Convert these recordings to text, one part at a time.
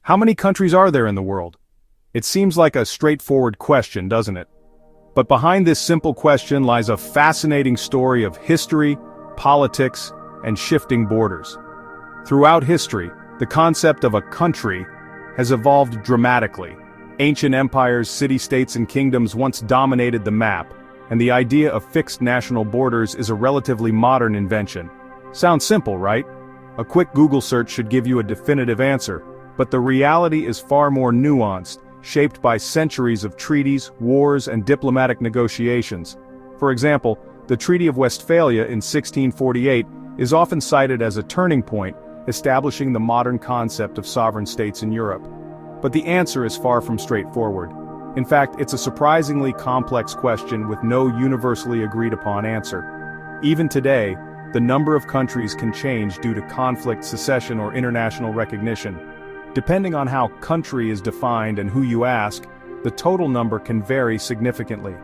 How many countries are there in the world? It seems like a straightforward question, doesn't it? But behind this simple question lies a fascinating story of history, politics, and shifting borders. Throughout history, the concept of a country has evolved dramatically. Ancient empires, city-states, and kingdoms once dominated the map, and the idea of fixed national borders is a relatively modern invention. Sounds simple, right? A quick Google search should give you a definitive answer, but the reality is far more nuanced, shaped by centuries of treaties, wars, and diplomatic negotiations. For example, the Treaty of Westphalia in 1648 is often cited as a turning point, establishing the modern concept of sovereign states in Europe. But the answer is far from straightforward. In fact, it's a surprisingly complex question with no universally agreed-upon answer. Even today, the number of countries can change due to conflict, secession, or international recognition. Depending on how country is defined and who you ask, the total number can vary significantly.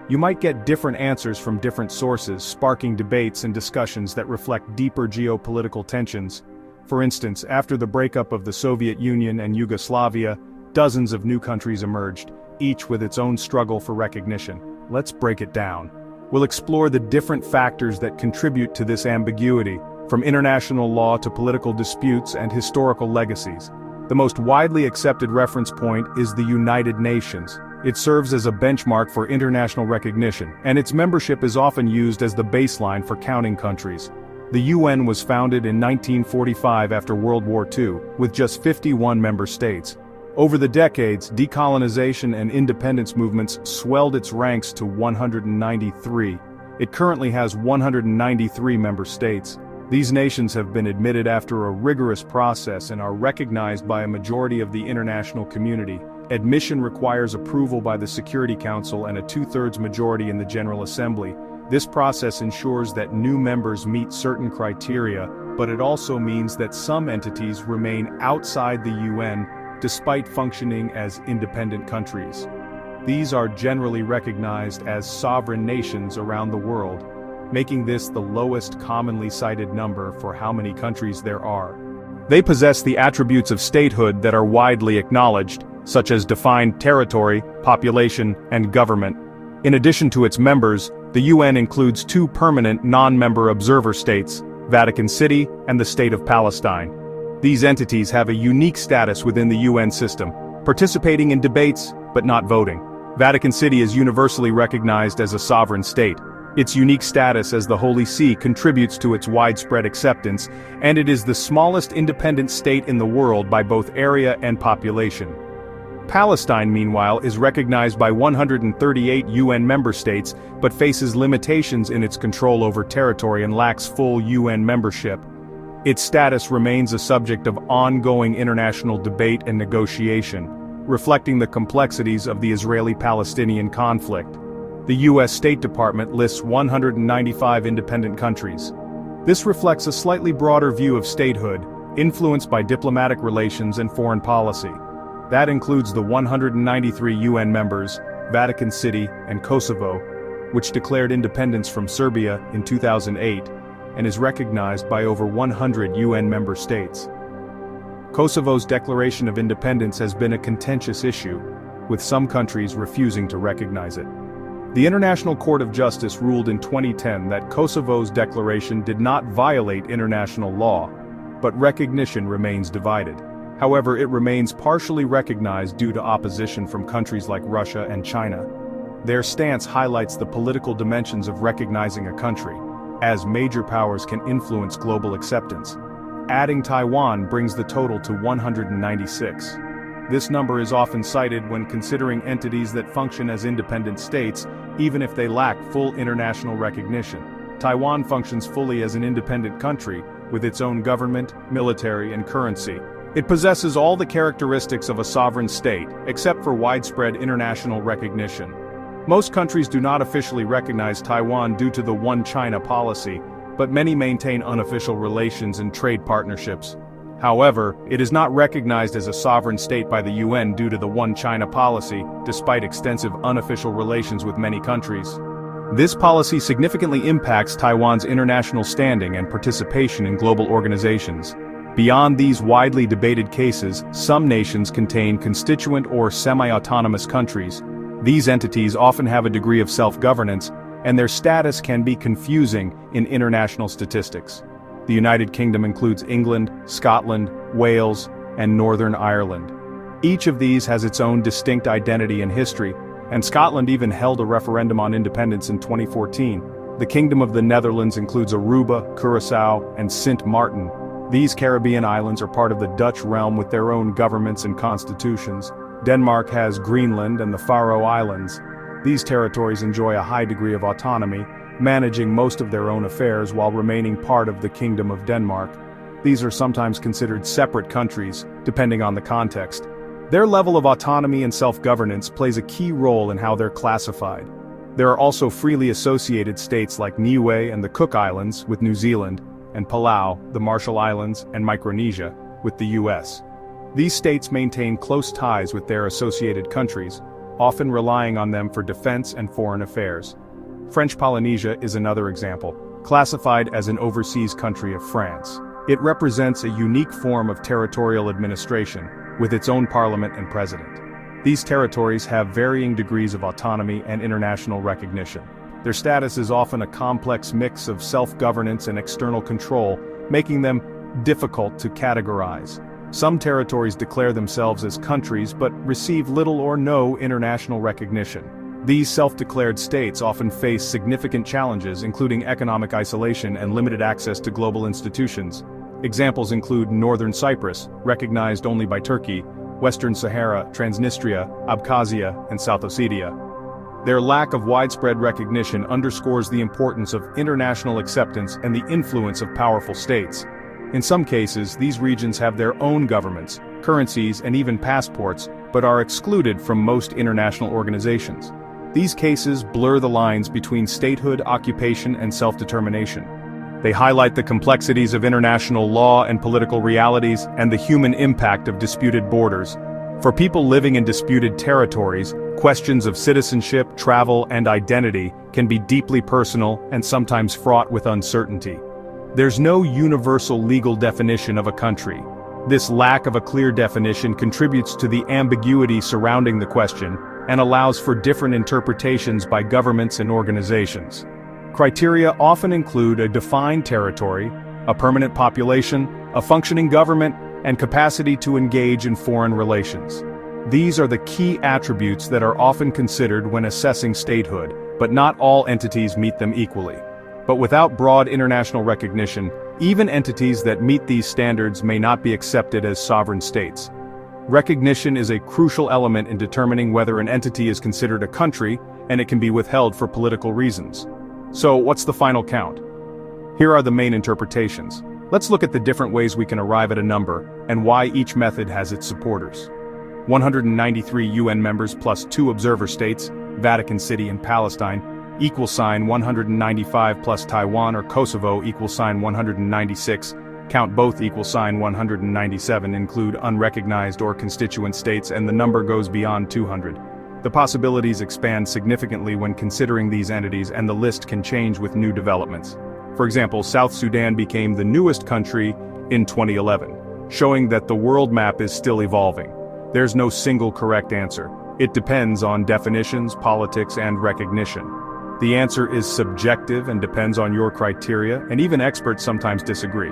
You might get different answers from different sources, sparking debates and discussions that reflect deeper geopolitical tensions. For instance, after the breakup of the Soviet Union and Yugoslavia, dozens of new countries emerged, each with its own struggle for recognition. Let's break it down. We'll explore the different factors that contribute to this ambiguity, from international law to political disputes and historical legacies. The most widely accepted reference point is the United Nations. It serves as a benchmark for international recognition, and its membership is often used as the baseline for counting countries. The UN was founded in 1945 after World War II, with just 51 member states. Over the decades, decolonization and independence movements swelled its ranks to 193. It currently has 193 member states. These nations have been admitted after a rigorous process and are recognized by a majority of the international community. Admission requires approval by the Security Council and a two-thirds majority in the General Assembly. This process ensures that new members meet certain criteria, but it also means that some entities remain outside the UN despite functioning as independent countries. These are generally recognized as sovereign nations around the world, making this the lowest commonly cited number for how many countries there are. They possess the attributes of statehood that are widely acknowledged, such as defined territory, population, and government. In addition to its members, the UN includes two permanent non-member observer states, Vatican City and the State of Palestine. These entities have a unique status within the UN system, participating in debates, but not voting. Vatican City is universally recognized as a sovereign state. Its unique status as the Holy See contributes to its widespread acceptance, and it is the smallest independent state in the world by both area and population. Palestine, meanwhile, is recognized by 138 UN member states, but faces limitations in its control over territory and lacks full UN membership. Its status remains a subject of ongoing international debate and negotiation, reflecting the complexities of the Israeli-Palestinian conflict. The U.S. State Department lists 195 independent countries. This reflects a slightly broader view of statehood, influenced by diplomatic relations and foreign policy. That includes the 193 UN members, Vatican City, and Kosovo, which declared independence from Serbia in 2008, and is recognized by over 100 UN member states. Kosovo's declaration of independence has been a contentious issue, with some countries refusing to recognize it. The International Court of Justice ruled in 2010 that Kosovo's declaration did not violate international law, but recognition remains divided. However, it remains partially recognized due to opposition from countries like Russia and China. Their stance highlights the political dimensions of recognizing a country, as major powers can influence global acceptance. Adding Taiwan brings the total to 196. This number is often cited when considering entities that function as independent states, even if they lack full international recognition. Taiwan functions fully as an independent country, with its own government, military, and currency. It possesses all the characteristics of a sovereign state, except for widespread international recognition. Most countries do not officially recognize Taiwan due to the One China policy, but many maintain unofficial relations and trade partnerships. However, it is not recognized as a sovereign state by the UN due to the One China policy, despite extensive unofficial relations with many countries. This policy significantly impacts Taiwan's international standing and participation in global organizations. Beyond these widely debated cases, some nations contain constituent or semi-autonomous countries. These entities often have a degree of self-governance, and their status can be confusing in international statistics. The United Kingdom includes England, Scotland, Wales, and Northern Ireland. Each of these has its own distinct identity and history, and Scotland even held a referendum on independence in 2014. The Kingdom of the Netherlands includes Aruba, Curaçao, and Sint Maarten. These Caribbean islands are part of the Dutch realm with their own governments and constitutions. Denmark has Greenland and the Faroe Islands. These territories enjoy a high degree of autonomy, managing most of their own affairs while remaining part of the Kingdom of Denmark. These are sometimes considered separate countries, depending on the context. Their level of autonomy and self-governance plays a key role in how they're classified. There are also freely associated states like Niue and the Cook Islands with New Zealand, and Palau, the Marshall Islands, and Micronesia, with the US. These states maintain close ties with their associated countries, often relying on them for defense and foreign affairs. French Polynesia is another example, classified as an overseas country of France. It represents a unique form of territorial administration, with its own parliament and president. These territories have varying degrees of autonomy and international recognition. Their status is often a complex mix of self-governance and external control, making them difficult to categorize. Some territories declare themselves as countries but receive little or no international recognition. These self-declared states often face significant challenges, including economic isolation and limited access to global institutions. Examples include Northern Cyprus, recognized only by Turkey, Western Sahara, Transnistria, Abkhazia, and South Ossetia. Their lack of widespread recognition underscores the importance of international acceptance and the influence of powerful states. In some cases, these regions have their own governments, currencies, and even passports, but are excluded from most international organizations. These cases blur the lines between statehood, occupation, and self-determination. They highlight the complexities of international law and political realities and the human impact of disputed borders. For people living in disputed territories, questions of citizenship, travel, and identity can be deeply personal and sometimes fraught with uncertainty. There's no universal legal definition of a country. This lack of a clear definition contributes to the ambiguity surrounding the question and allows for different interpretations by governments and organizations. Criteria often include a defined territory, a permanent population, a functioning government, and capacity to engage in foreign relations. These are the key attributes that are often considered when assessing statehood, but not all entities meet them equally. But without broad international recognition, even entities that meet these standards may not be accepted as sovereign states. Recognition is a crucial element in determining whether an entity is considered a country, and it can be withheld for political reasons. So, what's the final count? Here are the main interpretations. Let's look at the different ways we can arrive at a number, and why each method has its supporters. 193 UN members plus 2 observer states, Vatican City and Palestine, = 195 plus Taiwan or Kosovo = 196, count both = 197, include unrecognized or constituent states, and the number goes beyond 200. The possibilities expand significantly when considering these entities, and the list can change with new developments. For example, South Sudan became the newest country in 2011, showing that the world map is still evolving. There's no single correct answer. It depends on definitions, politics, and recognition. The answer is subjective and depends on your criteria, and even experts sometimes disagree.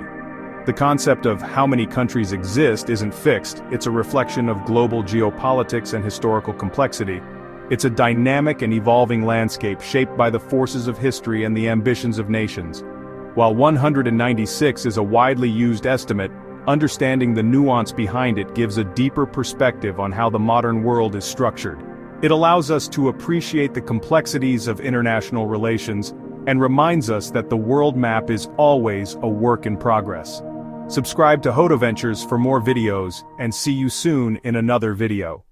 The concept of how many countries exist isn't fixed, it's a reflection of global geopolitics and historical complexity. It's a dynamic and evolving landscape shaped by the forces of history and the ambitions of nations. While 196 is a widely used estimate, understanding the nuance behind it gives a deeper perspective on how the modern world is structured. It allows us to appreciate the complexities of international relations and reminds us that the world map is always a work in progress. Subscribe to Hodo Ventures for more videos, and see you soon in another video.